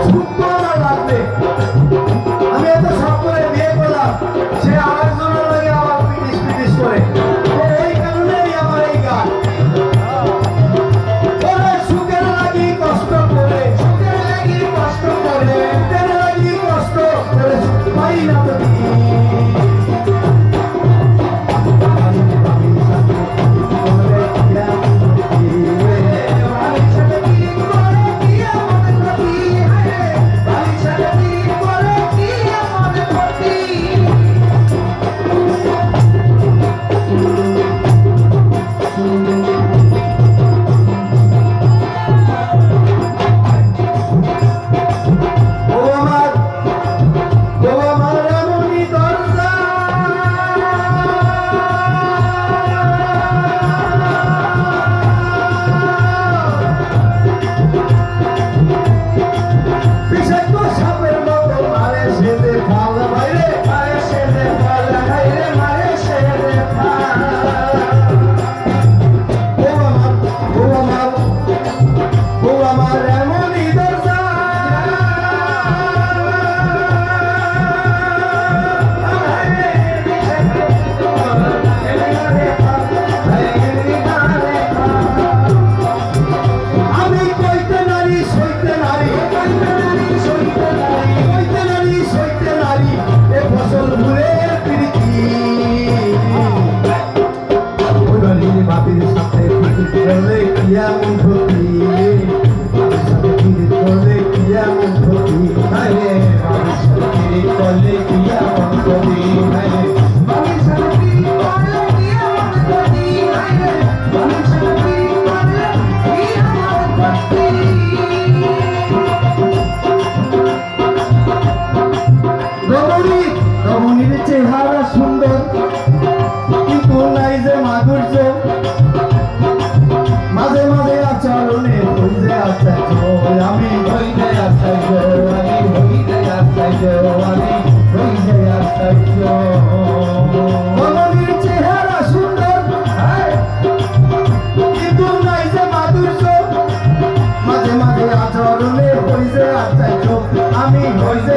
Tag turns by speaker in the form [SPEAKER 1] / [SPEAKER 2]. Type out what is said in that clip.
[SPEAKER 1] সুন্দর লাগবে। আমি এত শখ করে বিয়ে করলাম, সে আমার জন্য লাগে আমার পিটিস পিটিস করে। এই কারণেই আমার এই গান। ওরে সুখের লাগি কষ্ট করে, সুখের লাগি কষ্ট করে, সুখের লাগি কষ্ট করে পাই না তো কি। রমণীর চেহারা সুন্দর, কিন্তু নাই যে মাধুর্য। মাঝে মাঝে আচরণে হই যে আচার্য, আমি হই যে আচার্য, আমি হই যে আচার্য, আমি হই যে আচার্য। রমণীর চেহারা সুন্দর, কিন্তু নাই যে মাধুর্য। মাঝে মাঝে আচরণে হই যে আচার্য, আমি হই যে